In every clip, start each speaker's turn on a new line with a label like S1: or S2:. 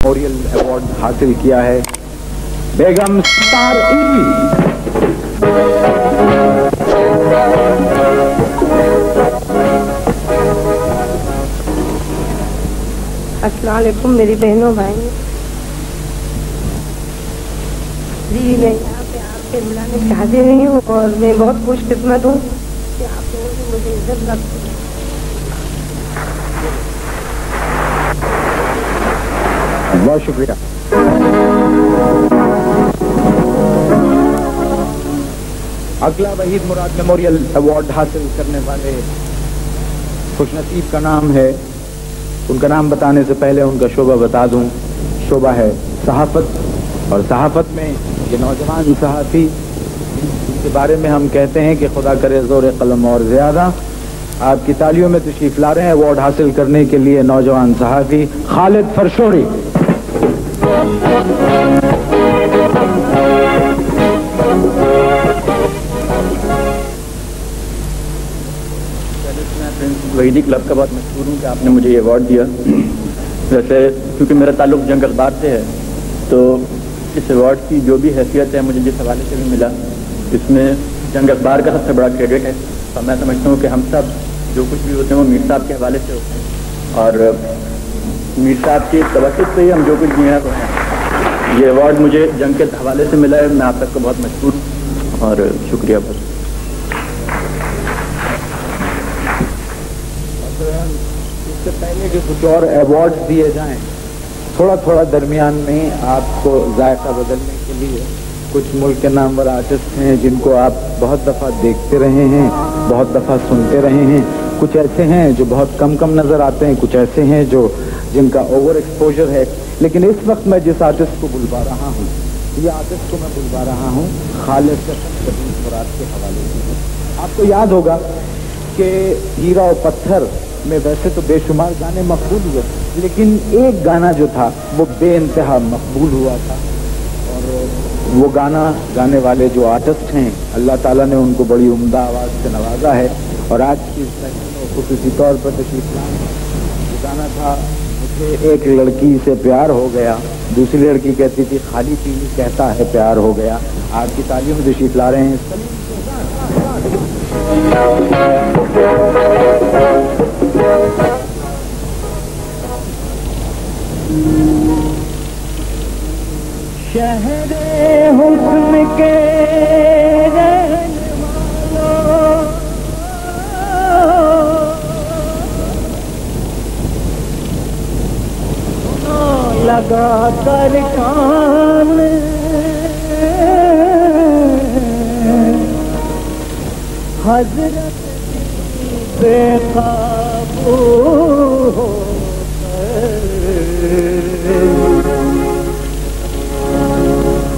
S1: Memorial award हासिल किया है बेगम सत्तार ईदी।
S2: अस्सलाम वालेकुम मेरी बहनों भाई जी, मैं यहाँ पे आपके बुलाने से हाजिर नहीं हूँ और मैं बहुत खुशकिस्मत हूँ कि आप लोगों ने मुझे इज्जत रखी।
S1: बहुत शुक्रिया। अगला वहीद मुराद मेमोरियल अवार्ड हासिल करने वाले खुशनसीब का नाम है, उनका नाम बताने से पहले उनका शोबा बता दूं। शोबा है सहाफत, और सहाफत में ये नौजवान सहाफ़ी जिनके बारे में हम कहते हैं कि खुदा करे ज़ोर कलम और ज़्यादा। आपकी तालियों में तशरीफ़ ला रहे हैं अवार्ड हासिल करने के लिए नौजवान सहाफ़ी खालिद फरशोरी।
S3: वहीदी क्लब का बहुत मशहूर हूँ कि आपने मुझे ये अवार्ड दिया। वैसे क्योंकि मेरा ताल्लुक जंग अखबार से है, तो इस अवार्ड की जो भी हैसियत है मुझे जिस हवाले से भी मिला, इसमें जंग अखबार का सबसे बड़ा क्रेडिट है। और मैं समझता हूँ कि हम सब जो कुछ भी होते हैं वो मीर साहब के हवाले से होते हैं, और मीर साहब की तवज्जुह से ही हम जो कुछ भी हैं वो हैं। ये अवार्ड मुझे जंग के हवाले से मिला है। मैं आप सबको बहुत मशहूर हूँ और शुक्रिया। बस
S1: इससे पहले कि कुछ और अवार्ड दिए जाएं, थोड़ा थोड़ा दरमियान में आपको जायका बदलने के लिए कुछ मुल्क के नामवर आर्टिस्ट हैं जिनको आप बहुत दफ़ा देखते रहे हैं, बहुत दफ़ा सुनते रहे हैं। कुछ ऐसे हैं जो बहुत कम नज़र आते हैं, कुछ ऐसे हैं जो जिनका ओवर एक्सपोजर है। लेकिन इस वक्त मैं जिस आर्टिस्ट को बुलवा रहा हूँ, ये आर्टिस्ट को मैं बुलवा रहा हूँ खालिद मुराद के हवाले से। आपको याद होगा कि हीरा और पत्थर में वैसे तो बेशुमार गाने मकबूल हुए, लेकिन एक गाना जो था वो बेइंतहा मकबूल हुआ था। और वो गाना गाने वाले जो आर्टिस्ट हैं, अल्लाह ताला ने उनको बड़ी उम्दा आवाज़ से नवाजा है। और आज की इस तकरीब में खुसूसी तौर पर तशरीफ लाए। वो गाना था मुझे एक लड़की से प्यार हो गया, दूसरी लड़की कहती थी खाली पीली कहता है प्यार हो गया। आपकी तालियों में तशरीफ ला रहे हैं
S4: शहरे हुस्न के रहने वालों, लगा कर कान हजरत बेकाबू हो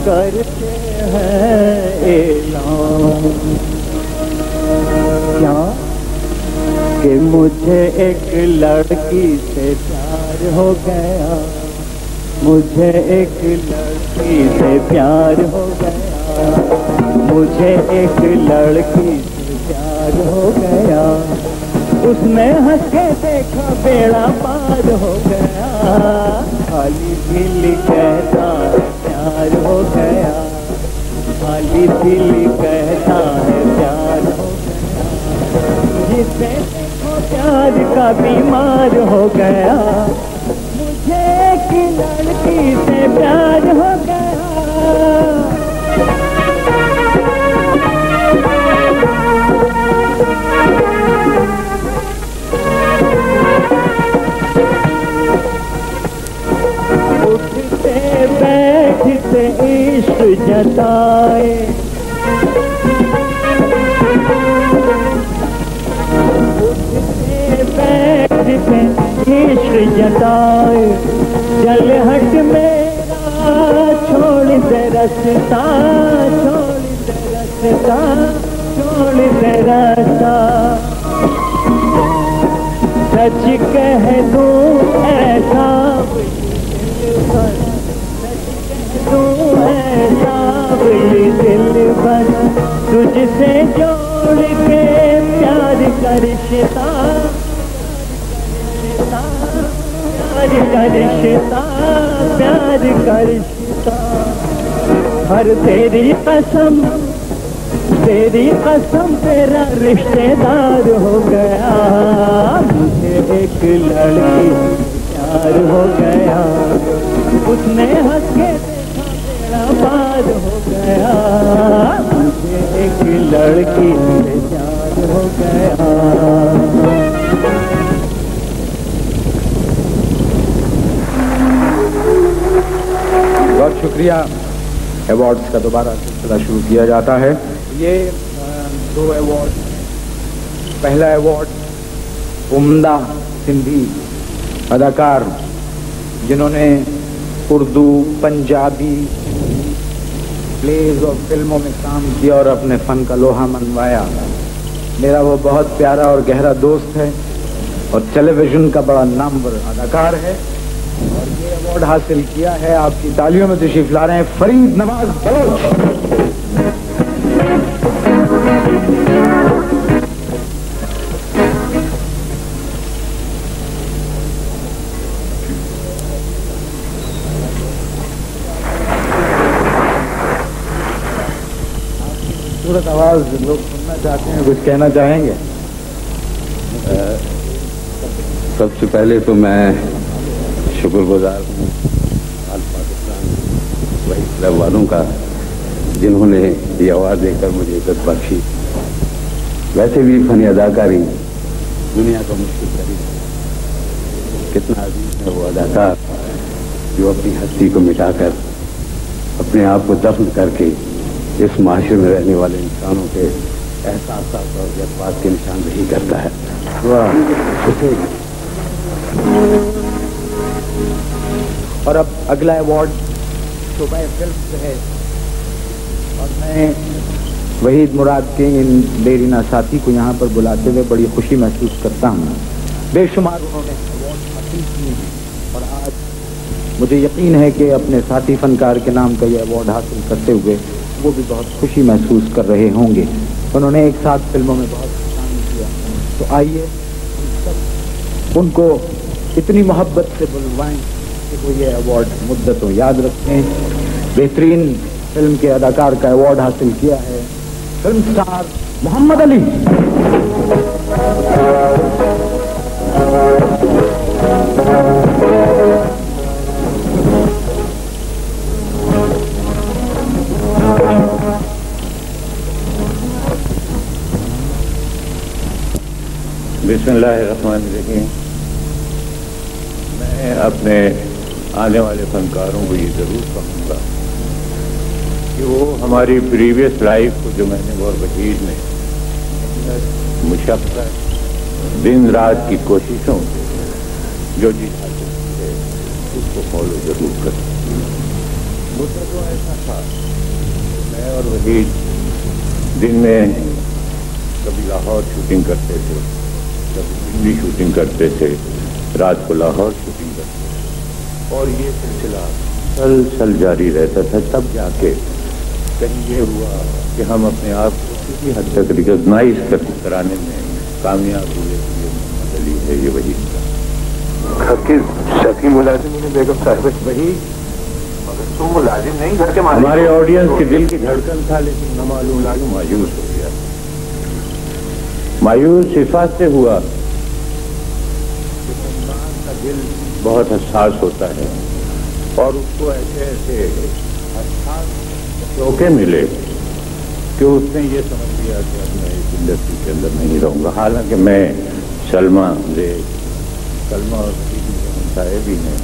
S4: करते हैं ऐलान क्या कि मुझे एक लड़की से प्यार हो गया, मुझे एक लड़की से प्यार हो गया, मुझे एक लड़की से प्यार हो गया। उसने हंस के देखा बेड़ा पार हो गया, खाली दिल कहता है प्यार हो गया, खाली दिल कहता है प्यार हो गया। जिसे देखो प्यार का बीमार हो गया, मुझे एक लड़की से प्यार हो गया। बैठते इश्क जताए, उठते बैठते इश्क जताए, चल हट मेरा छोड़ दे रास्ता, छोड़ दे रास्ता, छोड़ दे रास्ता। सच कह दूं ऐसा दिल बन तुझसे जोड़ के प्यार का रिश्ता, प्यार का रिश्ता, प्यार का रिश्ता, हर तेरी कसम तेरा रिश्तेदार हो गया। मुझे एक लड़की प्यार हो गया, उसने हंस के देखा मेरा पार हो गया। मुझे एक लड़की प्यार हो गया।
S1: बहुत शुक्रिया। अवार्ड्स का दोबारा सिलसिला शुरू किया जाता है। ये 2 अवार्ड, पहला अवार्ड उम्दा सिंधी अदाकार जिन्होंने उर्दू, पंजाबी प्लेज और फिल्मों में काम किया और अपने फन का लोहा मनवाया। मेरा वो बहुत प्यारा और गहरा दोस्त है और टेलीविजन का बड़ा नामवर अदाकार है और ये अवार्ड हासिल किया है। आपकी तालियों में तशरीफ ला रहे हैं फरीद नवाज बलोच। खूबसूरत आवाज लोग सुनना चाहते हैं, कुछ कहना चाहेंगे?
S5: सबसे पहले तो मैं शुक्रगुजार हूँ आल पाकिस्तान वही क्लब वालों का जिन्होंने ये अवार्ड देकर मुझे इज्जत बख्शी। वैसे भी फनी अदाकारी दुनिया का मुश्किल तरीका है। कितना अजीज है वो अदाकार जो अपनी हस्ती को मिटाकर अपने आप को दफन करके इस माशरे में रहने वाले इंसानों के एहसास और जज्बात की निशानदेही करता है।
S1: और अब अगला अवार्ड शोभा फिल्म से है और मैं वहीद मुराद के इन देरीना साथी को यहाँ पर बुलाते हुए बड़ी खुशी महसूस करता हूँ। बेशुमार उन्होंने अवार्ड हासिल किए हैं और आज मुझे यकीन है कि अपने साथी फनकार के नाम का ये अवार्ड हासिल करते हुए वो भी बहुत खुशी महसूस कर रहे होंगे। उन्होंने एक साथ फिल्मों में बहुत काम किया, तो आइए उनको इतनी मोहब्बत से बुलवाएं कि वो ये अवार्ड मुद्दतों याद रखें। बेहतरीन फिल्म के अदाकार का अवार्ड हासिल किया है फिल्म स्टार मोहम्मद अली।
S5: बिस्मिल्लाहिर्रहमानिर्रहीम। मैं अपने आने वाले फनकारों को ये ज़रूर कहूँगा कि वो हमारी प्रीवियस लाइफ को जो मैंने और वहीद ने मुशक्क़त दिन रात की कोशिशों से जो चीज़ हासिल की है उसको फॉलो ज़रूर करें। मुद्दा तो ऐसा था मैं और वहीद दिन में कभी लाहौर शूटिंग करते थे, कभी दिल्ली शूटिंग करते थे, रात को लाहौर शूटिंग करते थे और ये सिलसिला सलसल जारी रहता था। तब जाके कहीं ये हुआ कि हम अपने आप को किसी हद तक रिकॉग्नाइज कराने में कामयाब हुए। ये मोहम्मद अली है, ये वही घर के शकी मुलाजिम ने बेगम साहिब वही, मगर तुम मुलाजिम नहीं घर के मालिक। हमारे ऑडियंस के दिल की धड़कन था, लेकिन न मालूम मायूस हो गया। मायूस इस बात से हुआ कि इंसान का दिल बहुत हसास होता है और उसको ऐसे ऐसे हसास मौके मिले कि उसने ये समझ लिया कि अब मैं इस इंडस्ट्री के अंदर नहीं रहूँगा। हालांकि मैं सलमा और हमसाये भी हैं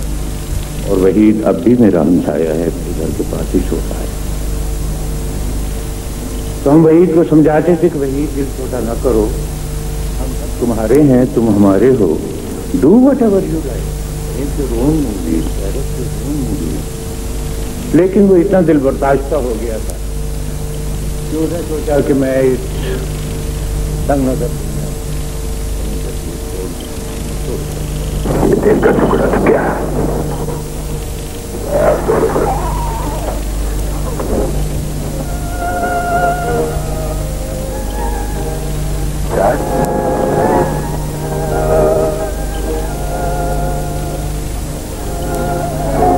S5: और वहीद अब भी मेरा हमसाया है, मेरे घर के पास ही सोता है। तो हम वहीद को समझाते थे कि वहीद दिल छोटा न करो, हम सब तुम्हारे हैं, तुम हमारे हो, do what ever you like, make your own movies, direct your own movies. लेकिन वो इतना दिल बर्दाश्ता हो गया था कि उसने सोचा कि मैं इस तंग नजर दिल का टुकड़ा तो क्या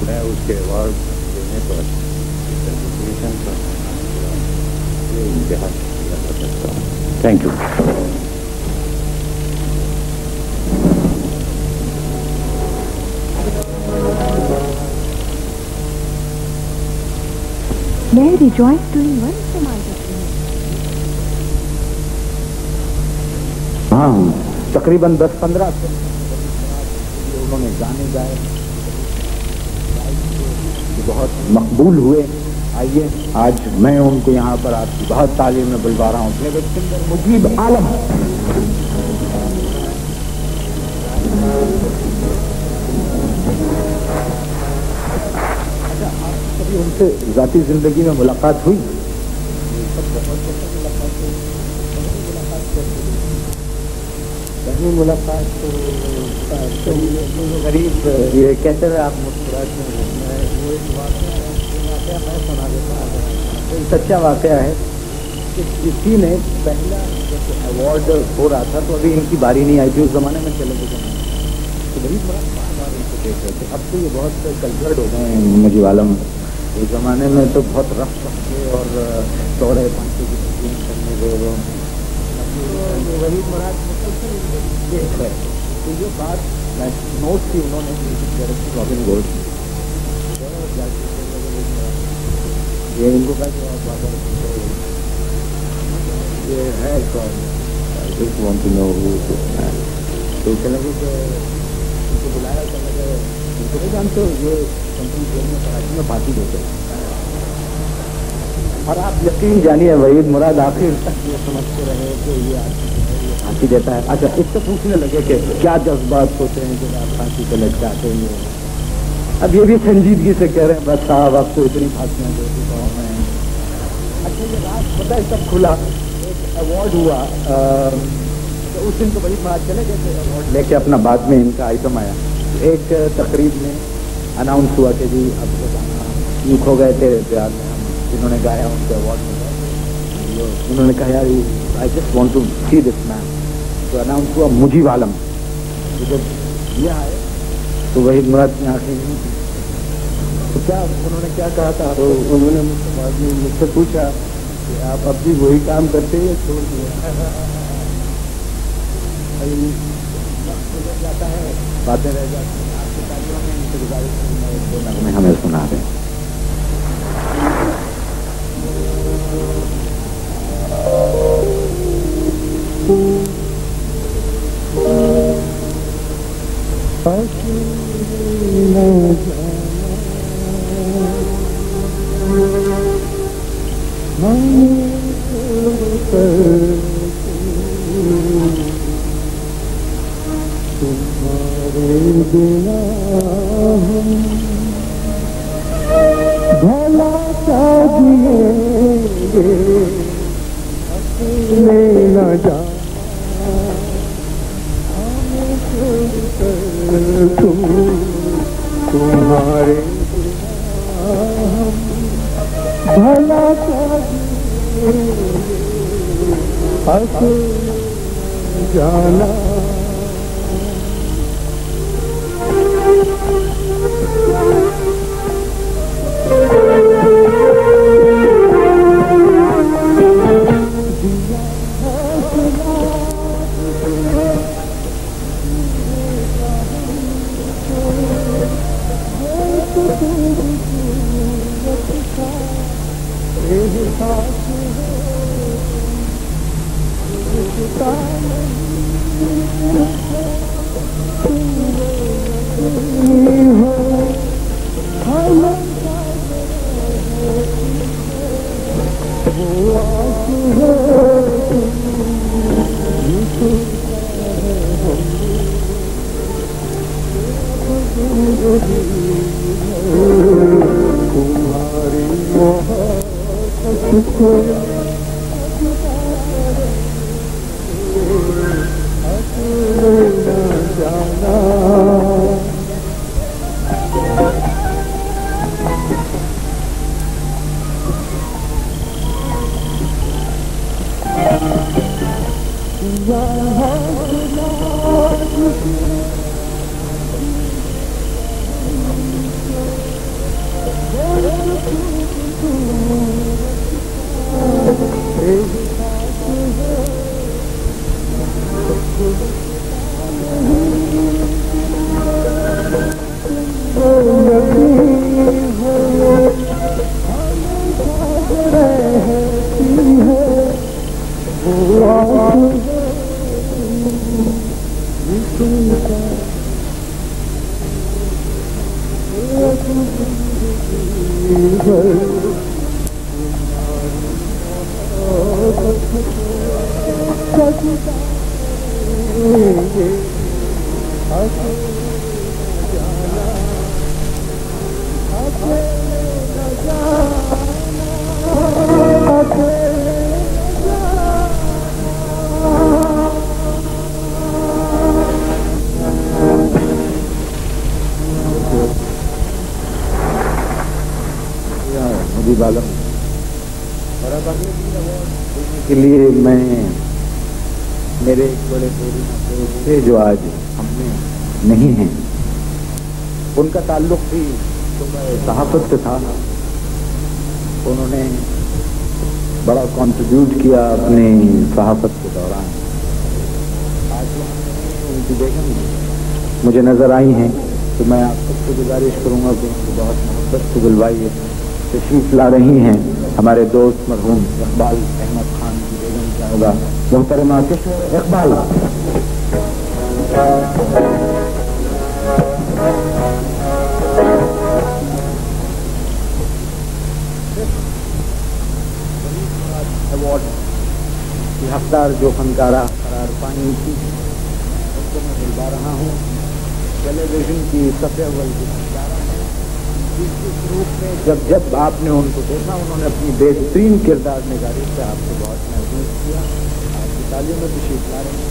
S5: मैं उसके مجھے ایوارڈ دینے پر ایسوسیشن کا یہ انتہا کیا کر سکتا ہوں. Thank you.
S6: May I rejoice doing one Samal Jagni?
S1: हाँ, तकरीबन 10-15 उन्होंने गाने गाए बहुत मकबूल हुए. आइए आज मैं उनको यहाँ पर आपकी बहुत तालीम में बुलवा रहा हूँ. फेवरेट सिंगर मुजीब आलम. अच्छा, कभी उनसे जाती जिंदगी में मुलाकात हुई? पहली मुलाकात तो गरीब ये कहते रहे आप मुस्कुराते हैं. वो एक वाकया मैं सुना देता हूँ. सच्चा वाकया है कि किसी ने पहला जब अवार्ड हो रहा था तो अभी इनकी बारी नहीं आई थी. उस जमाने में टेलीविजन तो गरीब बड़ा बार इनको देख रहे थे. अब तो ये बहुत कल्चर्ड हो गए हैं मुजीब आलम. उस जमाने में तो बहुत रफ थे और चौड़े पांचे की तस्वीर करने गए. वही मुराद है. तो ये बात नोट की उन्होंने डायरेक्टर रॉबिन गोल्ड ये इनको कहा ये है कौन. I just want to know who is this man. तो कहने लगे कि उनको बुलाया. कहने लगे उनको नहीं जानते हो ये कंपनी जेल में कराची में पार्टी देते हैं. और आप यकीन जानिए वहीद मुराद आखिर तक ये समझते रहे कि ये फांसी देता है. अच्छा, इससे पूछने लगे कि क्या जज्बात होते हैं जब आप फांसी पे लटकाते हैं. अब ये भी संजीदगी से कह रहे हैं बस साहब आप तो इतनी फांसियाँ दे दी गाँव में. अच्छा, ये रात पता है सब खुला. एक अवार्ड हुआ तो उस दिन तो वही बात चले गए थे अवार्ड लेके अपना. बाद में इनका आइटम आया. एक तकरीब में अनाउंस हुआ कि जी अब वो गाना यूँ खो गए थे प्यार में हम जिन्होंने गाया उनके अवार्ड में. उन्होंने कहा यार I just want to see this man. तो अनाउंस हुआ मुजीब आलम. तो जब ये आए तो वही मुराद की आंखें नहीं थी. तो क्या उन्होंने क्या कहा था? तो उन्होंने मुझसे पूछा कि आप अब भी वही काम करते हैं छोड़ दिया. जाता है बातें रह जाती हैं. आपके तालियों में इनसे गुजारिश में हमें सुना दें. तुम्हारे बिना भला चाहिए न जा तुम्हारे भला जाना. के लिए मैं मेरे एक बड़े दोस्त थे जो आज हमने नहीं हैं, उनका ताल्लुक भी सहाफत से था। उन्होंने बड़ा कंट्रीब्यूट किया अपने सहाफत के दौरान। आज उनकी बेगम मुझे नजर आई हैं, तो मैं आप सबसे गुजारिश करूंगा कि उनको बहुत मोहब्बत से बुलवाइए। तशरीफ ला रही हैं हमारे दोस्त मरहूम इकबाल अहमद खान की बेगम क्या होगा मोहतरमा इकबाल। अवार्ड की हकदार जो फनकारा करार पाई थी, उनको मैं बुलवा रहा हूँ। टेलीविजन की सफ़े अव्वल की फनकारा है। इस रूप में जब आपने उनको देखा, उन्होंने अपनी बेहतरीन किरदार निगारी से आपको बहुत महसूस किया। आपकी तालियों में तशरीफ ला रहे हैं।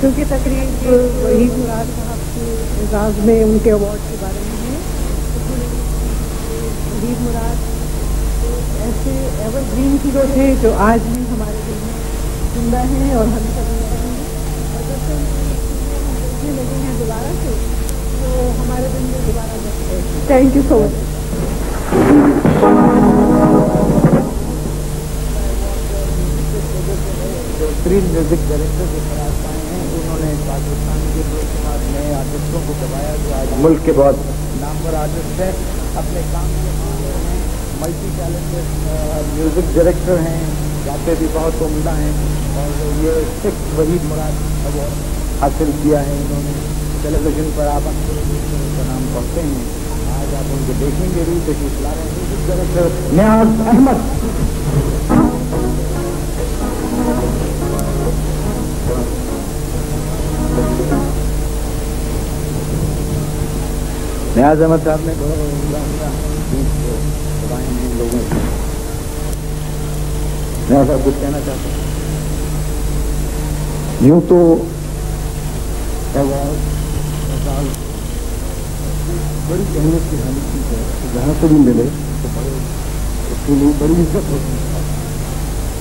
S2: क्योंकि तकरीब वहीद मुराद साहब के एजाज में उनके अवार्ड के बारे में है। वहीद मुराद ऐसे एवरग्रीन हीरो थे जो आज भी हमारे दिल में जिंदा हैं और हम सब रहेंगे। और जब से देखने लगे हैं दोबारा से, तो हमारे दिल में दोबारा बचते हैं। Thank you so much.
S1: बेहतरीन म्यूजिक डायरेक्टर के करार पाए हैं। उन्होंने पाकिस्तान के बाद नए आर्टिस्टों को दबाया जो आज मुल्क के बहुत नामवर आर्टिस्ट हैं, अपने काम के मामले में मल्टी टैलेंटेड म्यूजिक डायरेक्टर हैं, गाते भी बहुत उम्दा हैं। और ये 6 वहीद मुराद अवार्ड हासिल किया है इन्होंने। टेलीविजन पर आप अक्सर उनका नाम पढ़ते हैं। आज आप उनको देखेंगे भी। तशरीफ ला रहे हैं म्यूजिक डायरेक्टर नियाज अहमद। नियाज अहमद साहब ने दबाए हैं लोगों से। नियाज साहब कुछ कहना चाहते हैं?
S7: यूँ तो अवार्ड बड़ी अहमियत की हानि की है, जहाँ से भी मिले तो बड़े उसके लिए बड़ी इज्जत होती है।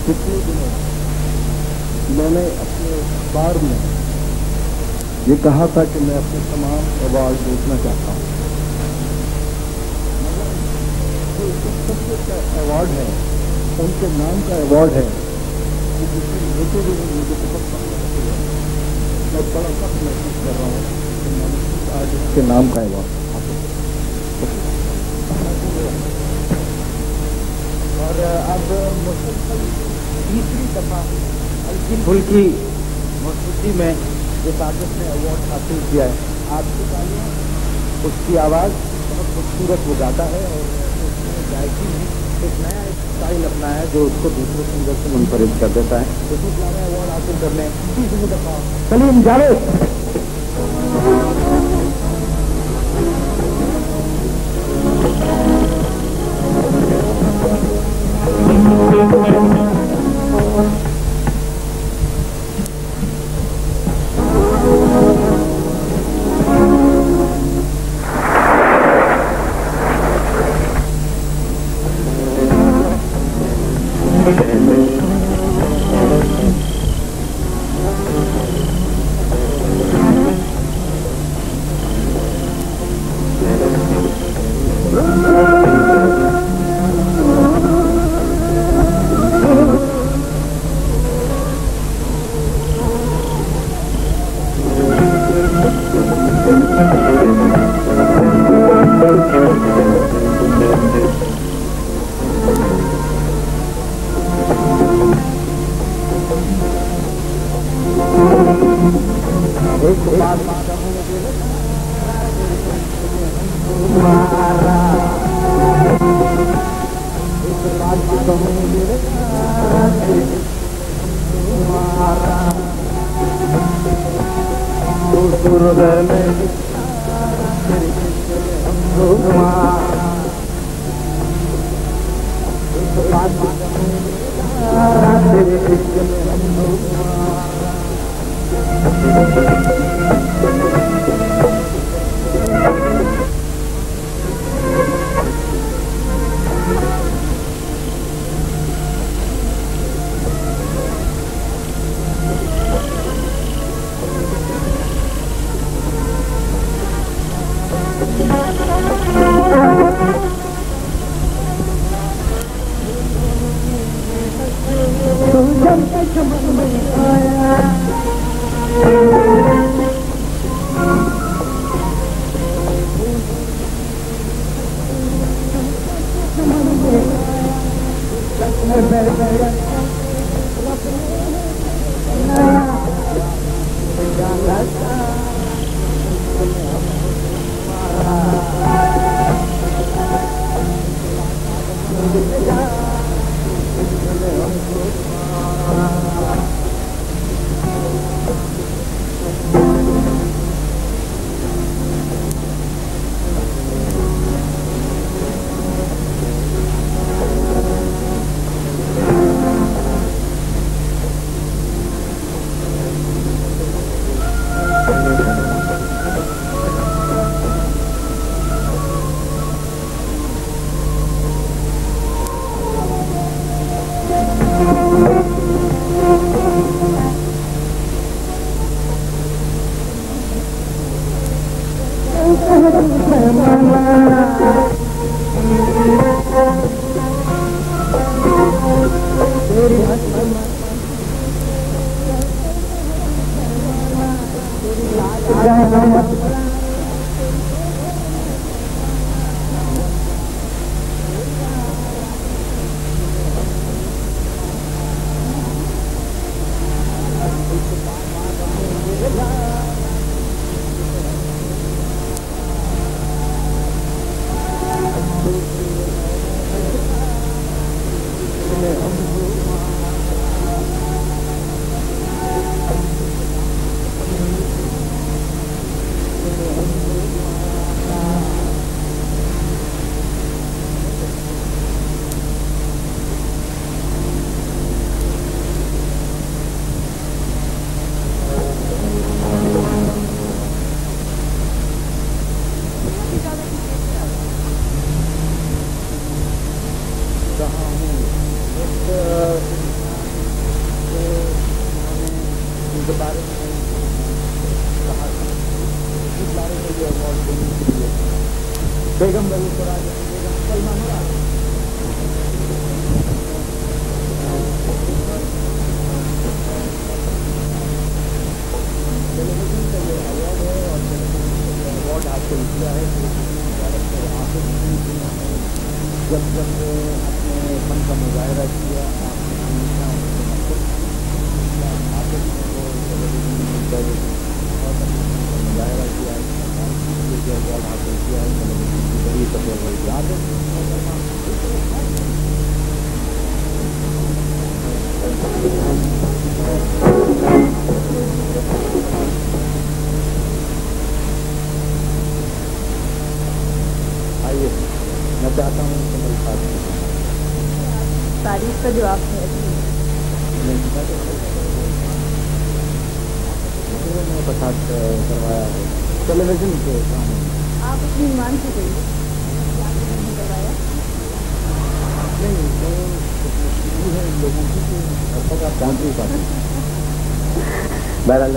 S7: पिछले दिनों मैंने अपने अखबार में ये कहा था कि मैं अपने तमाम अवार्ड बेचना चाहता हूँ। सबसे अवार्ड है, उनके नाम का अवार्ड है, लेते हुए मुझे बहुत मैं बड़ा फख्र महसूस कर रहा हूँ कि आज उसके नाम का अवार्ड।
S1: और अब मुसलसल तीसरी दफा हल्की फुल्की मौसीकी में जिस आर्टिस्ट ने अवार्ड हासिल किया है, आपकी तालियां, उसकी आवाज़ बहुत खूबसूरत हो जाता है। और उसमें गायकी में एक नया स्टाइल अपनाया जो उसको दूसरे सिंगर से मुनफरिद कर देता है। तो अवार्ड हासिल करने तीसरी दफा सलीम जावेद।
S2: तारीफ का जवाब है
S1: साथ करवाया है टेलीविजन पे
S2: आप अपनी ईमान से कहिए करवाया
S1: नहीं
S7: मजबूर है इन लोगों की कि अब तक आप पहुँच नहीं पाते।
S1: बहरहाल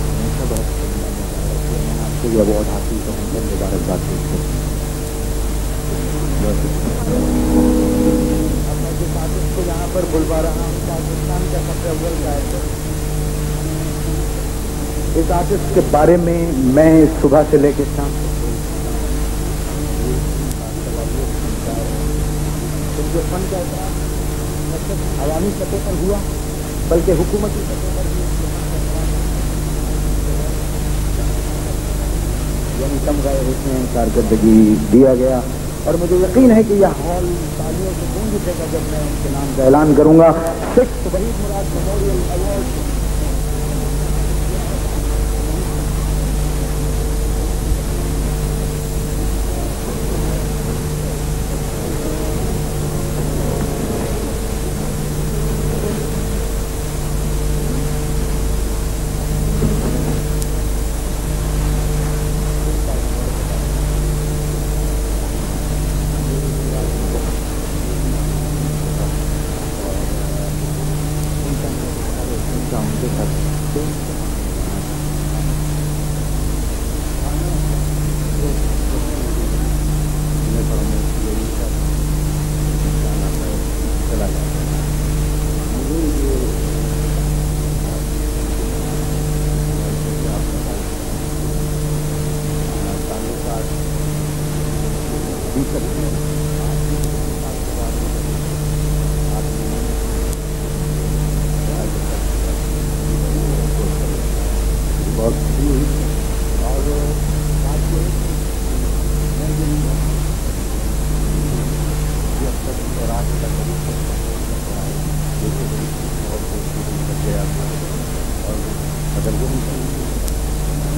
S1: हमेशा बहुत मैं आपको ये अवार्ड हासिल करूँ तो मुबारकबाद पेश करूँ। अब मैं जिस आर्टिस्ट को यहाँ पर बुलवा रहा हूँ पाकिस्तान का सबसे अव्वल गायक है। इस आर्टिस्ट के बारे में मैं सुबह से लेकर शाम जो फन का एहतराम न सिर्फ अवामी सतह पर हुआ बल्कि हुकूमती सतह पर भी यानी कम गाए उसमें कारकर्दगी दिया गया और मुझे यकीन है कि यह हॉल तालियों से गूंज उठेगा जब मैं उनके नाम का ऐलान करूंगा। 6th वहीद मुराद मेमोरियल अवार्ड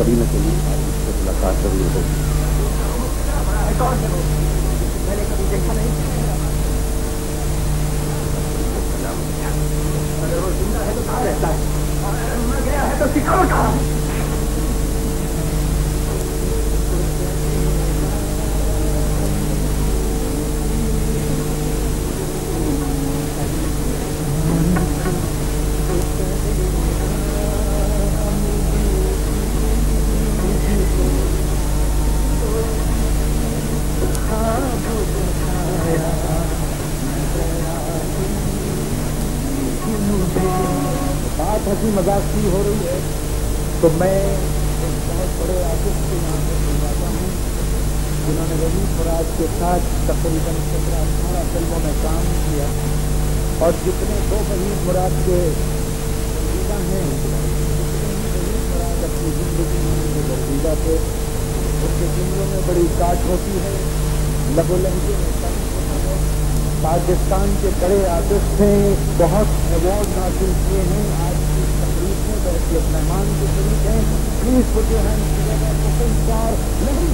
S1: कभी न कभी आपसे मुलाकात जरूर होगी। मैंने कभी देखा नहीं अगर वो जिंदा है तो कहाँ रहता है और मर गया है तो शिकार कहाँ। हंसी मजाक की हो रही है तो मैं एक बहुत बड़े आर्टिस्ट के यहाँ पर बुलवाता हूँ जिन्होंने वहीद मुराद के साथ तकरीबन 17-18 फिल्मों में काम किया और जितने 2 वहीद मुराद के गर्दीदा हैं वहीद मुराद अपनी जिंदगी में जो गर्दीदा थे उनके जिंदगियों में बड़ी काट होती है, लबो लहजे में कम होता है। पाकिस्तान के बड़े आर्टिस्ट हैं, बहुत अवार्ड हासिल किए हैं। आज की तकरीब में बैठे मेहमान के शरीक हैं। Please put your hands together for film star नहीं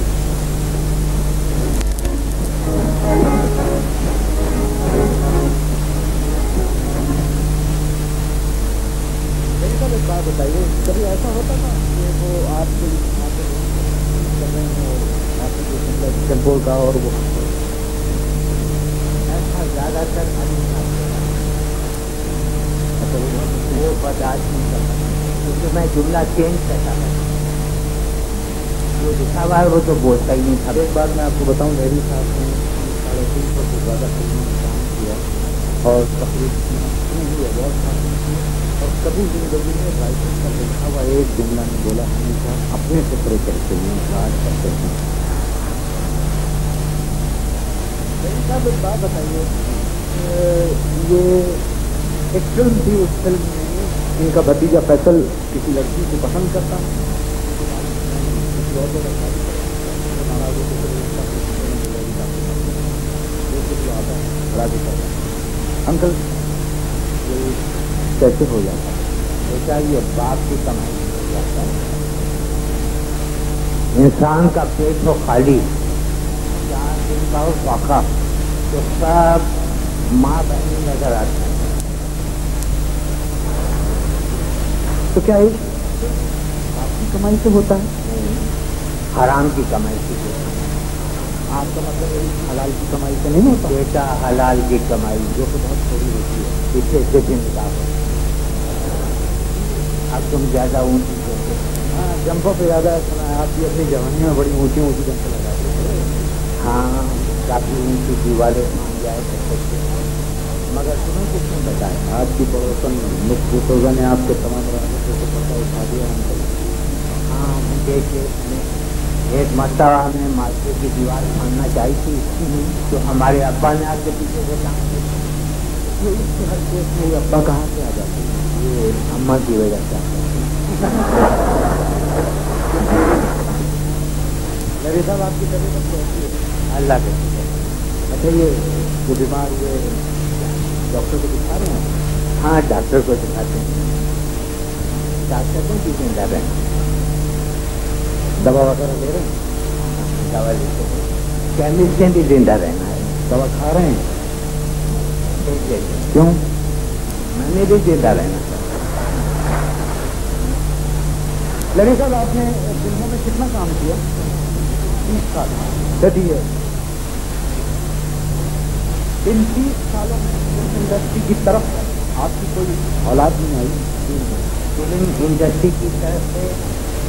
S1: एक बात बताइए, कभी ऐसा होता था कि वो आपके कर रहे हो आपके का और वो ज्यादातर वो बर्दाश्त नहीं करता क्योंकि मैं जुमला चेंज करता था। वो लिखा हुआ है वो तो बोलता ही नहीं था। एक बार मैं आपको बताऊं, मेरी साहब ने 350 से ज़्यादा फिल्मों में काम किया और तकरीबन अवार्ड हासिल किए और कभी जिंदगी में राइटर का लिखा हुआ एक जुमला नहीं बोला। हमेशा अपने फिक्र करते हुए राज करते हैं। साहब एक बात बताइए, ये एक फिल्म थी, उस फिल्म में इनका भतीजा फैसल किसी लड़की को पसंद करता अंकल कैसे हो जाता है? बेटा ये बाप की कमाई हो जाता है। इंसान का पेट तो खाली 4 दिन का हो वाक़ा तो सब माँ बहन नजर आती है। तो क्या इश्क आपकी कमाई से होता है? हराम की कमाई से होता है। आपका मतलब हलाल की कमाई से नहीं होता?
S8: बेटा हलाल की कमाई जो कि बहुत थोड़ी होती है, इससे सेकंड निकाह है। अब तुम ज्यादा ऊंची होते।
S1: हाँ, जंपों पे ज्यादा सुना है, आप भी अपनी जवानी में बड़ी ऊंची ऊंची जंप लगाते हैं।
S8: हाँ, काफी ऊंची दीवारें मान जाए तो सकते, मगर तुम्हें कुछ नहीं बताया।
S1: आपकी पड़ोसन मुफ्तोजा ने आपके तमाम रास्तों को पता उठा दिया हमको।
S8: हाँ, मुझे केस में एक मरतबा हमने मार्केट की दीवार मानना चाहिए थी, तो हमारे अब्बा ने आपके पीछे से काम किया।
S1: तो इसके हर केस में अब्बा कहाँ से आ जाते हैं?
S8: ये अम्मा की वजह से।
S1: लड़ी साहब, आपकी तबीयत कैसी है?
S8: अल्लाह के
S1: अच्छा, ये जो बीमार हुए डॉक्टर को दिखा रहे हैं?
S8: हाँ, डॉक्टर को दिखाते हैं। डॉक्टर को भी जिंदा रहे,
S1: दवा वगैरह ले रहे हैं?
S8: दवा लेते हैं। केमिस्ट से भी जिंदा रहना है।
S1: दवा खा रहे हैं?
S8: क्यों? मैंने भी जिंदा रहना था।
S1: लड़ी साहब, आपने फिल्मों में कितना काम किया? 30 साल। 30 ईयर्स। इन 30 सालों में फिल्म इंडस्ट्री की तरफ आपकी कोई औलाद नहीं आई?
S8: फिल्म इंडस्ट्री की तरफ से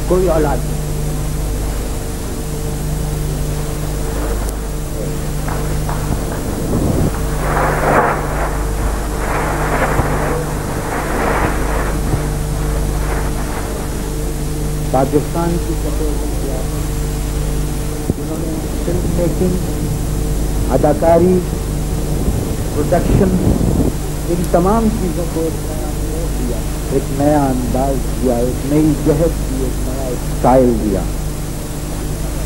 S8: कोई औलाद नहीं।
S1: पाकिस्तान की कपोर, जिन्होंने फिल्म मेकिंग, अदाकारी, प्रोडक्शन, इन तमाम चीज़ों को एक नया मोड़ दिया, एक नया अंदाज दिया, एक नई जहद दी, एक नया स्टाइल दिया।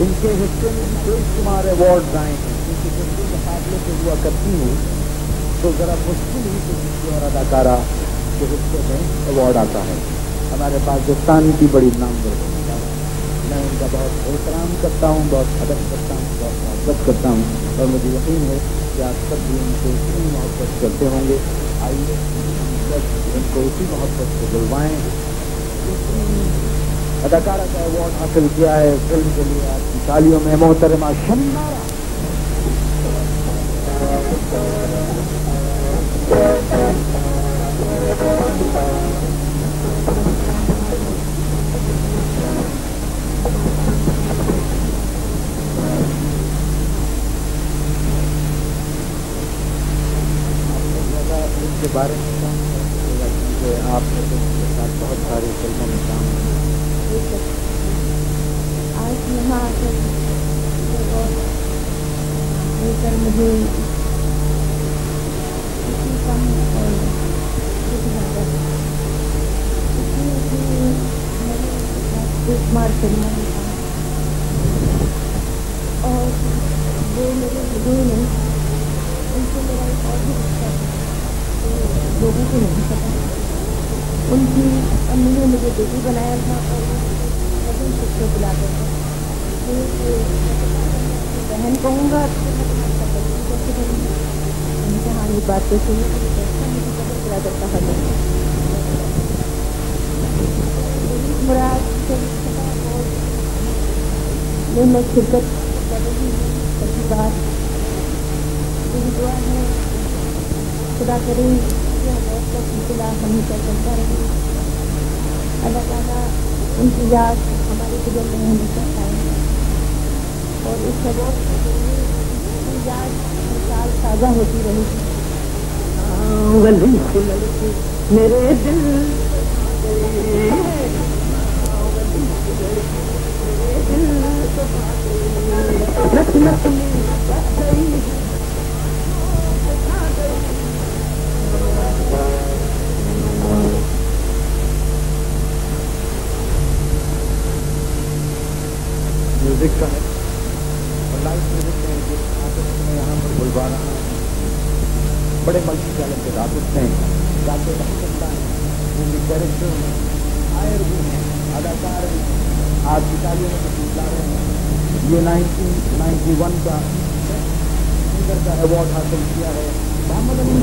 S1: इनके हिस्से में भी बेशुमार अवार्ड आए हैं, क्योंकि जब भी मुकाबले से हुआ करती हूँ तो ज़रा मुश्किल ही किसी और अदाकारा के हिस्से में अवार्ड आता है। हमारे पाकिस्तान की बड़ी नामवर भूमिका है। मैं उनका बहुत एहतराम करता हूँ, बहुत अदब करता हूँ, बहुत मोहब्बत करता हूँ, और मुझे यकीन है कि आप सब भी उनको इतनी मोहब्बत करते होंगे। आइए उनको उसी मोहब्बत से बुलवाएँ। अदाकारा का अवार्ड हासिल किया है फिल्म के लिए, आपकी तालियों में मोहतरमा शमीना। के बारे में आपने तो उनके साथ बहुत सारी फिल्मों में काम किया।
S2: आज यहाँ आकर लेकर मुझे कम और बेशुमार फिल्मों में काम, और वो मेरे विजय ने उनसे मेरा एक और भी रिश्ता लोगों को नहीं पता। उनकी अम्मी ने मुझे बेटी बनाया था और वो शिक्षक बुलाते थे। बहन कहूँगा उनके हाँ ये बात तो सुनी, बुला करता था। मुराद में मैं शिरकत कर रही हूँ पहली बार। मेरी दुआ है खुदा करे का सिलसिला हमेशा चलता रहे। अल्लाह ताला उनकी याद हमारे दिलों में हमेशा आए, और इस सबक की याद साल ताज़ा होती रहेगी। मेरे दिल
S1: म्यूजिक का है और लाइव म्यूजिक में जो आर्टिस्ट में यहाँ पर बुलवा रहा है, बड़े मल्टी टैलेंटेड आर्टिस्ट हैं, गाते नहीं सकता है, मूवी कैरेक्टर में आयर भी हैं, अदाकार भी। आज इटालियों में कुछ ला रहे हैं। ये 1991 का सिंगर का अवार्ड हासिल किया है मोहम्मद अली।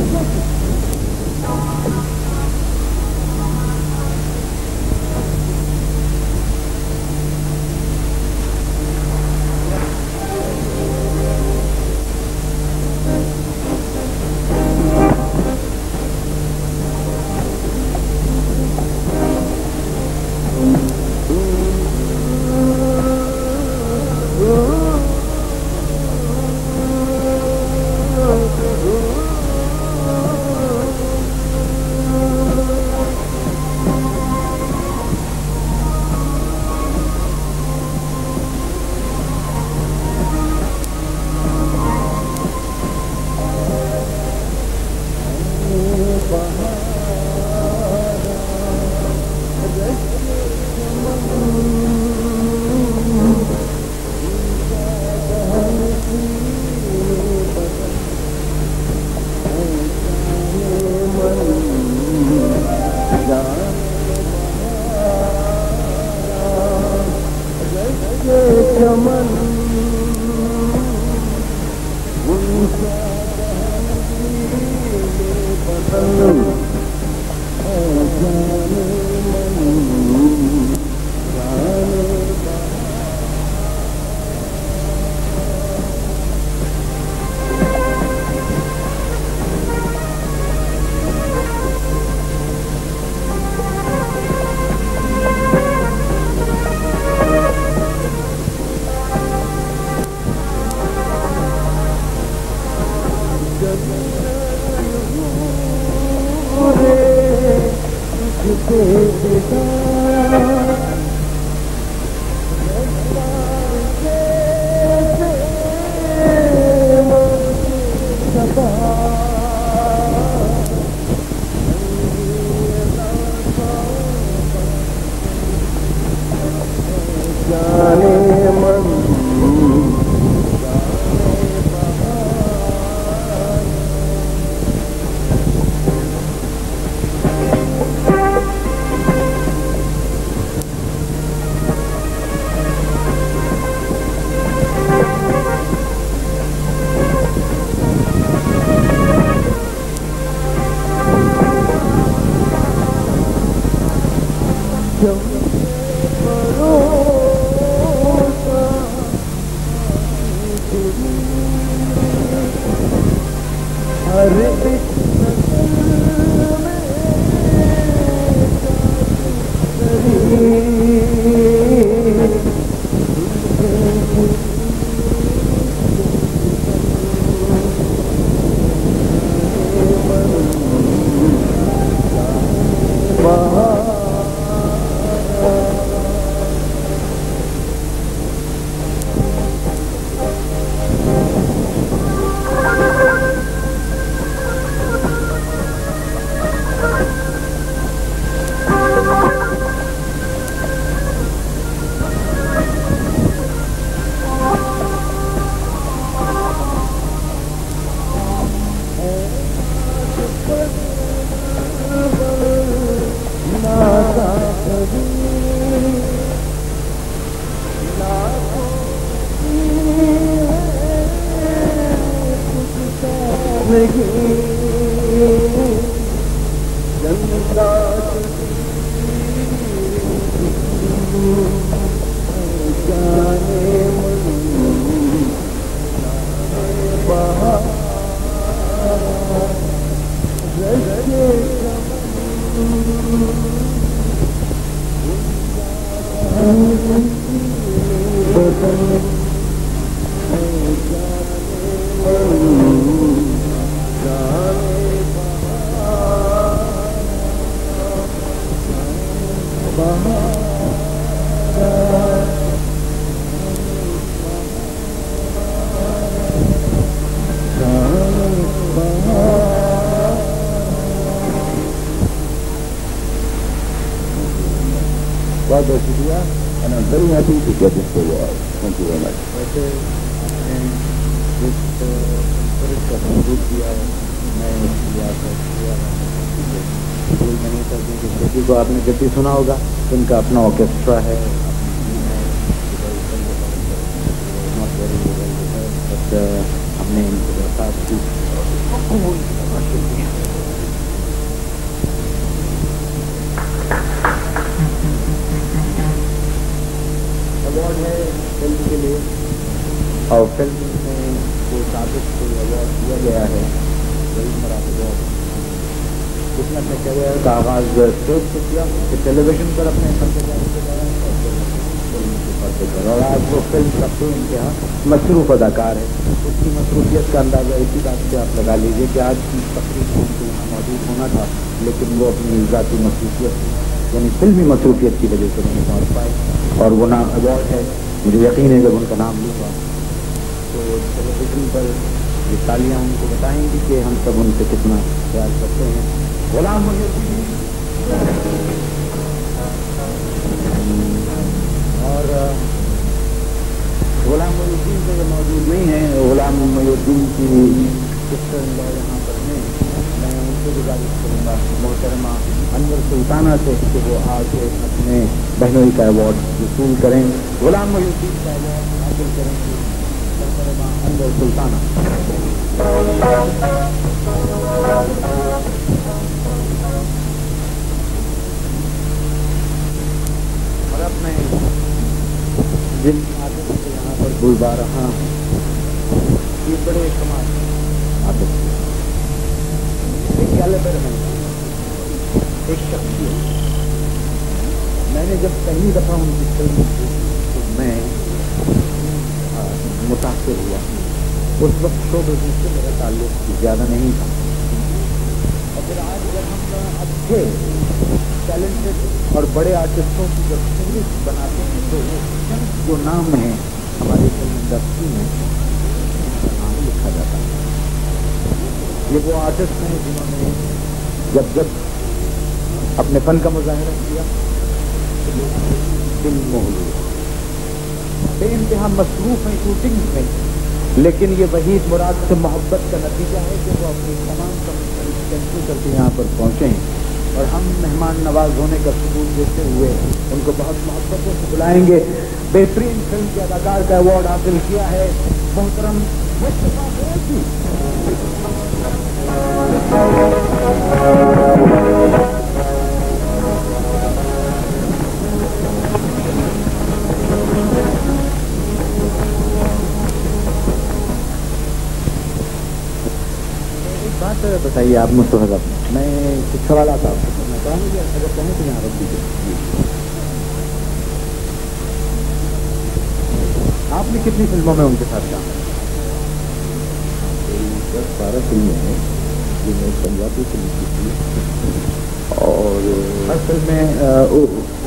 S5: बहुत बहुत शुक्रिया and I'm very happy to get this award. Thank you very much.
S1: वैसे जिस संस्कृत का संगीत दिया है मैं स्कूल में नहीं करती कि खेती को आपने जब भी सुना होगा तो उनका अपना ऑर्केस्ट्रा है हमने इनके बर्ताव की अवार्ड है फिल्म के लिए और फिल्म में जो साबित कोई अवार्ड दिया गया है वही मेरा अवार्ड उसने अपने करियर का आगाज स्टेज से किया कि टेलीविजन पर अपने पर्दे के दौरान और फिल्म के पर्दे पर और आज वो फिल्म सबसे इनके यहाँ मसरूफ अदाकार है उसकी मसरूफियत का अंदाज़ा इसी बात से आप लगा लीजिए कि आज की तकरीब में उनको यहाँ मौजूद होना था लेकिन वो अपनी ज़ाती मसरूफियत यानी फिल्मी मसरूफियत की वजह से नहीं पहुँच पाए और वो ना अवार्ड है मुझे यकीन है जब उनका नाम लूँगा तो टेलीविजन पर ये तालियां उनको बताएंगी कि हम सब उनसे कितना प्यार करते हैं। गुलाम मोहिउद्दीन और गुलाम मोहिउद्दीन तो ये मौजूद नहीं है, गुलाम मोहिउद्दीन की सिस्टर इन लॉ यहाँ पर हैं, मैं उनसे गुजारिश करूँगा मोहतरमा अनवर सुल्ताना से कि वो आके अपने बहनोई का अवार्ड वसूल करें। गुलाम मोहिउद्दीन का अवार्ड हासिल करेंगे मोहतरमा अनवर सुल्ताना। और अब मैं जिन आदमी से यहाँ पर बुलवा रहा हूँ ये बड़े कमाल आदमी एक कैलिबर है, एक शख्सियत। मैंने जब पहली दफा उनकी फिल्म देखी तो मैं मुतासिर हुआ। उस वक्त शो बिजनेस से मेरा ताल्लुक ज़्यादा नहीं था और फिर आज जब हम अच्छे टैलेंट टैलेंटेड और बड़े आर्टिस्टों की जब फहरिस्त बनाते हैं तो जो नाम है हमारी फिल्म इंडस्ट्री में उनका नाम लिखा जाता है। ये वो आर्टिस्ट हैं जिन्होंने जब जब अपने फन का मुजाहरा किया दिल मोह लिया। बेइंतहा मसरूफ हैं शूटिंग में, लेकिन ये वहीद मुराद से मोहब्बत का नतीजा है कि वो अपनी तमाम कमिटमेंट कैंसिल करके यहाँ पर पहुँचे हैं और हम मेहमान नवाज होने का सबूत देते हुए उनको बहुत मोहब्बतों से बुलाएंगे। बेहतरीन फिल्म के अदाकार का अवार्ड हासिल किया है मोहतरम मुस्तफा कुरैशी। बात बताइए आप मुस्तफा साहब, मैं कुछ सवाल आता हूँ मैं कहूँगी अगर कहें तो यहाँ रख दीजिए। आपने कितनी फिल्मों में उनके साथ काम किया?
S5: 10-12 फिल्में हैं जिनमें पंजाबी फिल्म की थी और
S1: हर फिल्म में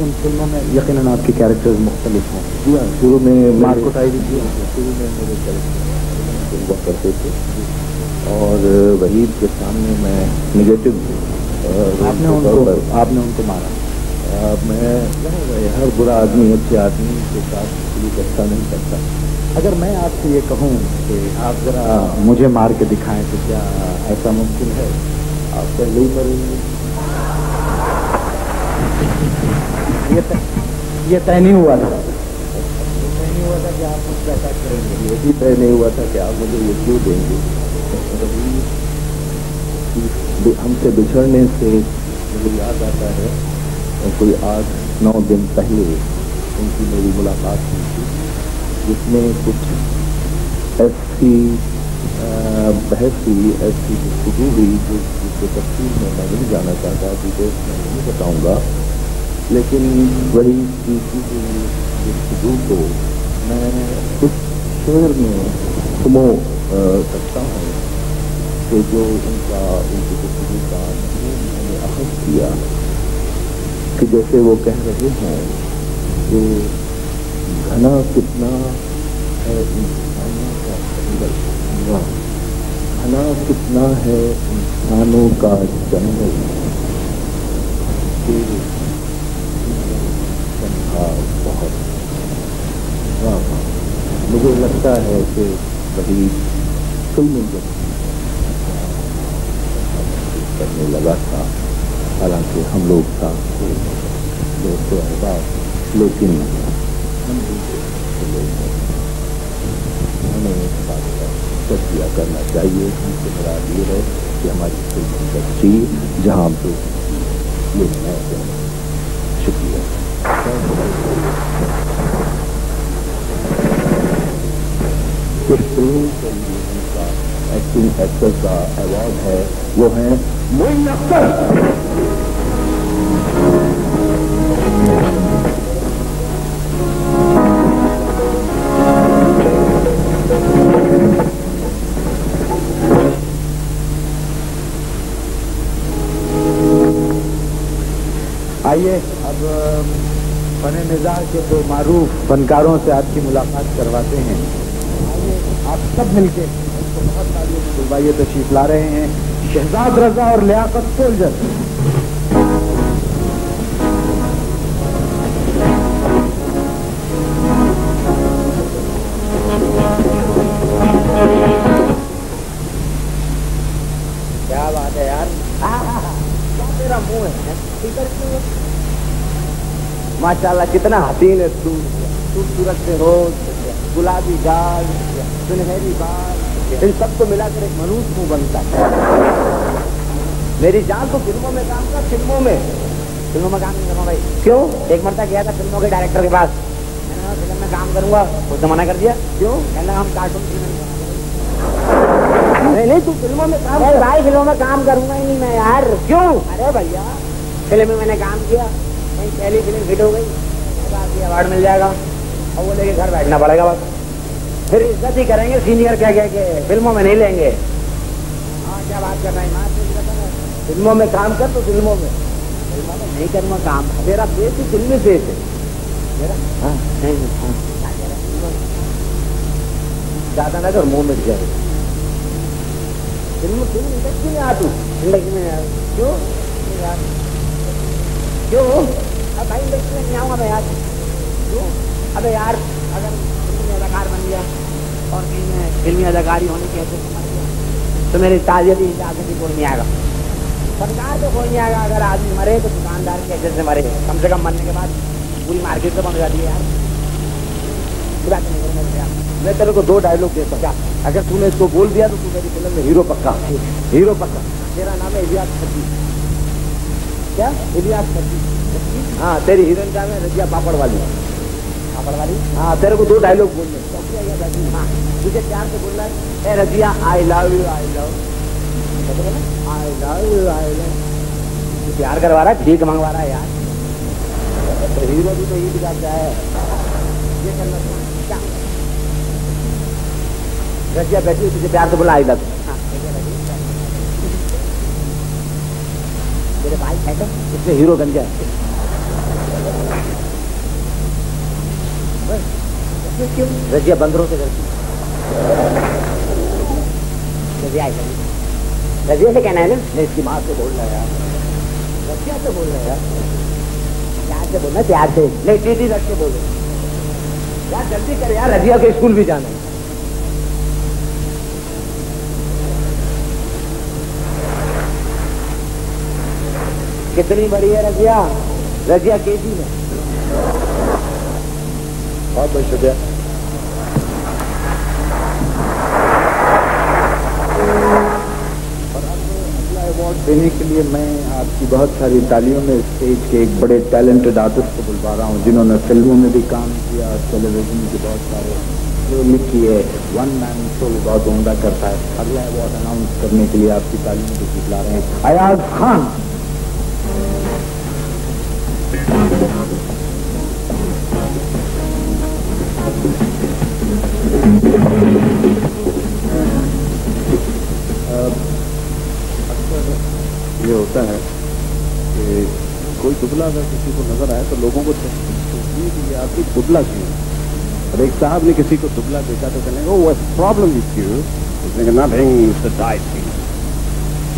S1: उन फिल्मों में यकीनन आपके कैरेक्टर्स मुख्तलिफ हैं।
S5: जी हाँ, शुरू में
S1: मार्कोटाई भी
S5: शुरू में मेरे कैरेक्टर हुआ करते थे और वहीद के सामने मैं निगेटिव
S1: आपने उनको मारा।
S5: मैं हर बुरा आदमी अच्छे आदमी के साथ सलूक अच्छा नहीं करता।
S1: अगर मैं आपसे ये कहूँ कि आप जरा मुझे मार के दिखाएं तो क्या ऐसा मुमकिन है?
S5: आप पहले ही मरेंगे।
S1: ये तय नहीं हुआ था, तय नहीं हुआ था कि आप मुझ पर अटैक करेंगे।
S5: ये भी तय नहीं हुआ था कि आप मुझे ये क्यों देंगे। हमसे बिछड़ने से मुझे याद आता है कोई 8-9 दिन पहले उनकी मेरी मुलाकात हुई थी जिसमें कुछ ऐसी बहस हुई, ऐसी गुफ्तगू हुई जिसके तफसील में मैं नहीं जाना चाहता, डिटेल्स में नहीं बताऊंगा, लेकिन वही गुफ्तगू को मैं कुछ शेर में सुमो सकता हूँ कि जो उनकी गुफ्तगू का मैंने अहद किया कि जैसे वो कह रहे हैं कि घना कितना है इंसानों का जंगल, घना कितना है इंसानों का जंगल, बहुत मुझे लगता है कि वही फिल्म करने लगा था, हालांकि हम लोग साथ थे दोस्तों अहबाब, लेकिन हमें इस बात का तस्वीर करना चाहिए। हमसे बड़ा ये है कि हमारी फिल्म इंडस्ट्री जहाँ पे लोग आते हैं। शुक्रिया। इस फिल्म के लिए उनका एक्टिंग एक्टर का अवार्ड है, वो है मोइन अख्तर।
S1: आइए अब फने मिजाज के दो मारूफ फनकारों से आपकी मुलाकात करवाते हैं। आप सब मिलके उनको बहुत तालियों से बुलवाइए। तशरीफ ला रहे हैं शहजाद रजा और लियाकत सोल्जर।
S8: क्या बात है यार, क्या तेरा मुंह है, माशाल्लाह कितना हसीन है तू, खूबसूरत से रोज, गुलाबी गाल, सुनहरी बाल, इन सबको मिलाकर एक मनुष्य मुंह बनता है। मेरी जान तो फिल्मों में काम कर, फिल्मों में काम नहीं करूँगा भाई। क्यों? एक मरता गया था फिल्मों के डायरेक्टर के पास, मैंने कहा फिल्म में काम करूंगा, उसने मना कर दिया। क्यों? कहना हम कार्टून फिल्म नहीं, तू फिल्मों में काम कर। भाई फिल्मों में काम करूंगा ही नहीं मैं यार। क्यों? अरे भैया फिल्म में मैंने काम किया, कहीं पहली फिल्म हिट हो गई, अवार्ड मिल जाएगा और वो लेके घर बैठना पड़ेगा बस। फिर इज्जत ही करेंगे सीनियर कह के फिल्मों में नहीं लेंगे। हाँ क्या बात कर रहे हैं, फिल्मों में काम कर तो फिल्मों में नहीं करूँगा काम, मेरा पेट ही फिल्मी पेट है मेरा। हाँ नहीं ज्यादा ना कर, मुंह मिट जाए। फिल्म इंडस्ट्री में आ तू, जिंदगी में क्यों क्यों? अब भाई इंडस्ट्री में नहीं आऊँगा मैं यार, क्यों? अबे यार अगर फिल्मी अदाकार बन गया और कहीं मैं फिल्मी अदाकारी होने की ऐसे समझ गया तो मेरी ताजियत ही इजाजत ही कोई नहीं आएगा, सरकार तो कोई नहीं आएगा। अगर आदमी मरे तो दुकानदार के ऐसे से मरे, कम से कम मरने के बाद पूरी मार्केट तो बंद हो जाती है यार। बात नहीं करूँगा यार, मैं तेरे को 2 डायलॉग दे सकता, अगर तूने इसको बोल दिया तो तू मेरी फिल्म में हीरो पक्का, हीरो पक्का। तेरा नाम है इलियास खट्टी, क्या इलियास खट्टी? हाँ, तेरी हीरोइन का है रजिया पापड़ वाली, पापड़ वाली। हाँ, तेरे को 2 डायलॉग बोलने। हाँ, तुझे प्यार से बोलना है, ए Razia I love you, I love I love you, I love. प्यार करवा रहा है, ठीक मंगवा रहा है यार, तो हीरो भी तो ये दिखाता है। ये करना क्या? रजिया बैठी तुझे प्यार से बोला आई लव। मेरे भाई है तो इसमें हीरो बन गया। क्यों रजिया बंदरों से करती? रजिया आई लव, रजिया से कहना है ना? नहीं, इसकी माँ से बोल रहा है यार, रजिया से बोल रहा है यार, प्यार से बोलना, प्यार से नहीं, टीटी रख के बोलो यार, जल्दी कर यार, रजिया के स्कूल भी जाना है। कितनी बड़ी है रजिया? रजिया केजी में। बहुत बहुत शुक्रिया।
S1: और अब अगला अवार्ड देने के लिए मैं आपकी बहुत सारी तालियों में स्टेज के एक बड़े टैलेंटेड आर्टिस्ट को बुलवा रहा हूँ, जिन्होंने फिल्मों में भी काम किया, टेलीविजन के बहुत सारे जो लिखी है, वन मैन शो बहुत उम्दा करता है। अगला अवार्ड अनाउंस करने के लिए आपकी तालियों में बुला रहे हैं अयाज खान।
S7: अक्सर ये होता है कि कोई दुबला अगर किसी को नजर आए तो लोगों को चाहिए कि ये आदमी दुबला क्यों। और एक साहब ने किसी को दुबला देखा तो कहने को व्हाट्स प्रॉब्लम विद यू, उसने कहा nothing, it's the diet thing.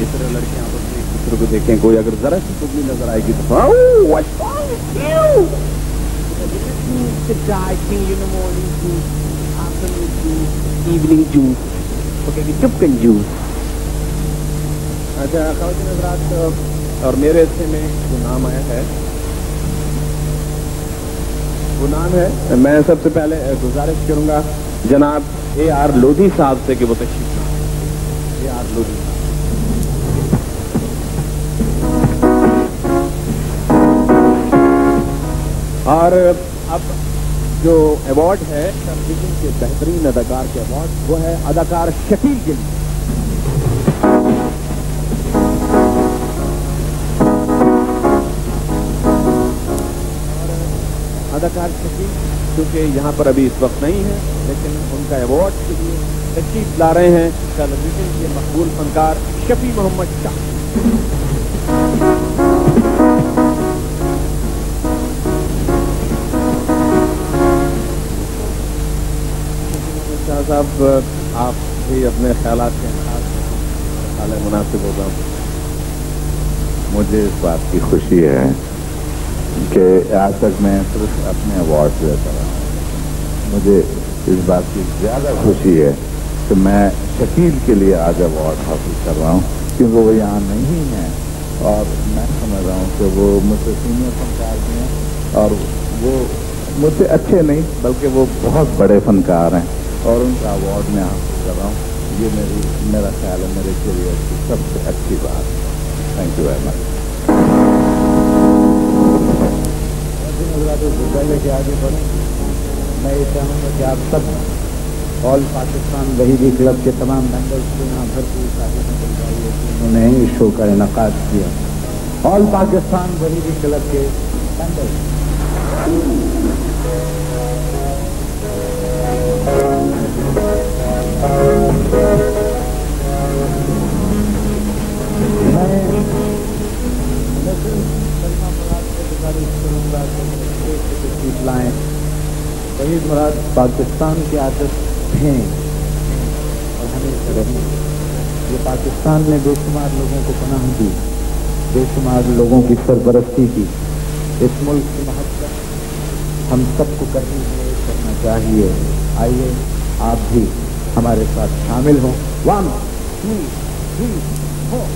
S7: इस तरह लड़कियां आपस में एक दूसरे को देखें, कोई अगर जरा सी दुबली नजर आएगी तो what's wrong with you,
S8: the diet thing, you know, morning juice, afternoon juice, evening juice, okay, the Tupkan juice.
S7: अच्छा ख़वातीन हज़रात, और मेरे हिस्से में जो नाम आया है वो नाम है, मैं सबसे पहले गुजारिश करूंगा जनाब AR लोधी साहब से कि वो तशरीफ लाएं। AR लोधी और अब जो अवार्ड है टेलीविजन के बेहतरीन अदाकार के अवार्ड, वो है अदाकार शकील के लिए। अदाकार शकील क्योंकि यहाँ पर अभी इस वक्त नहीं है, लेकिन उनका अवार्ड के लिए तशरीफ ला रहे हैं टेलीविजन के मकबूल फनकार शफी मोहम्मद शाह। साहब आप भी अपने ख्यालात के ख्याल मुनासिब होगा।
S5: मुझे इस बात की खुशी है कि आज तक मैं सिर्फ अपने अवार्ड लेता रहा। मुझे इस बात की ज़्यादा खुशी है कि मैं शकील के लिए आज अवार्ड हासिल कर रहा हूँ, क्योंकि वो यहाँ नहीं है और मैं समझ रहा हूँ कि वो मुझसे सीनियर फनकार भी हैं और वो मुझसे अच्छे नहीं बल्कि वो बहुत बड़े फनकार हैं और उनका अवार्ड मैं हासिल कर रहा हूँ। ये मेरा ख्याल है मेरे करियर की सबसे अच्छी बात है। Thank you very much.
S1: पहले के आगे बढ़े, मैं ये चाहूँगा कि आप सब ऑल पाकिस्तान वहीदी क्लब के तमाम मेंबर्स को यहाँ भरपूर तारीफ करवाइए कि उन्होंने इस शो का इनकाद किया। ऑल पाकिस्तान वहीदी क्लब के मेंबर्स शहीद मुराद पाकिस्तान के आर्टिस्ट हैं और हमेशा रहेंगे। ये पाकिस्तान ने बेशुमार लोगों को पनाह दी, बेशुमार लोगों की सरपरस्ती की। इस मुल्क की मोहब्बत हम सबको करनी है, करना चाहिए। आइए आप भी हमारे साथ शामिल हों। 1 2 3 4।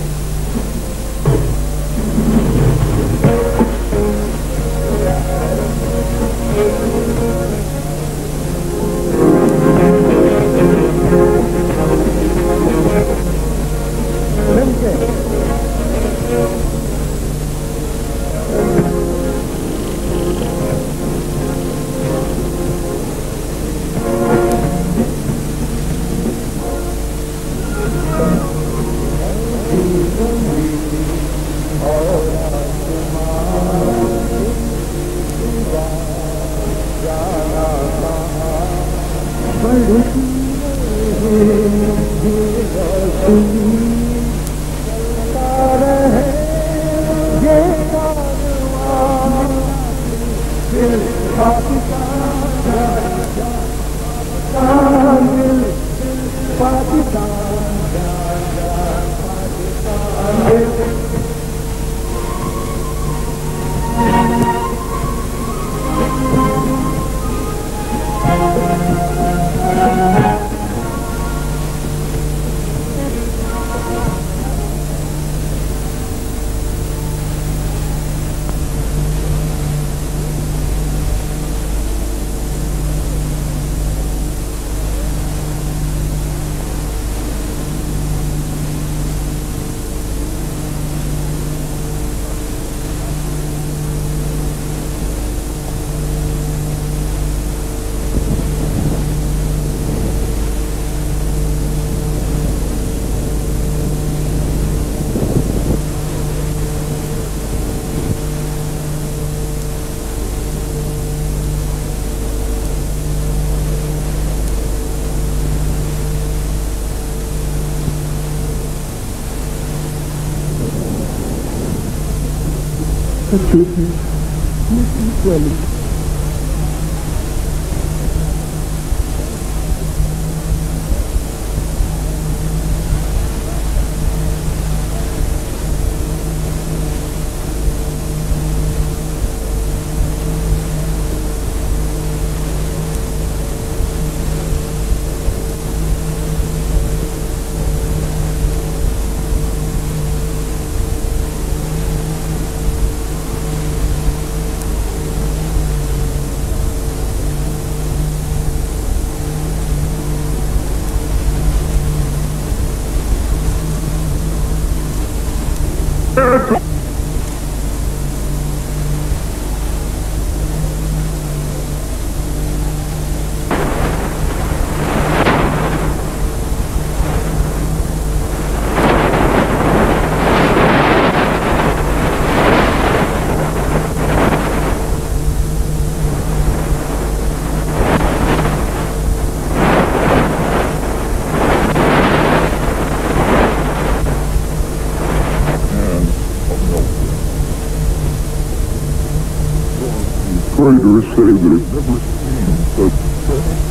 S5: Traders say that they've never seen such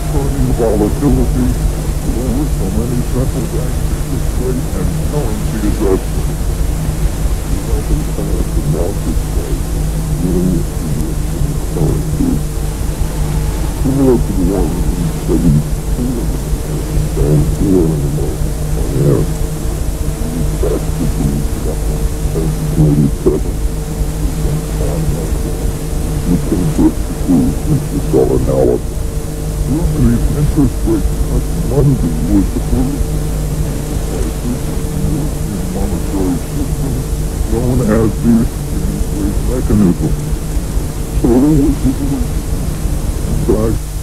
S5: turning volatility over so many central bank interest rate and currency adjustments. You know, they have the marketplace really currency. Similar to the one in 17 down here in the market on air. That's the news that one, 1987. You can put the food into dollar analysis. Germany's interest rate cut Monday was the first European monetary system known as the exchange rate mechanism. So there was in fact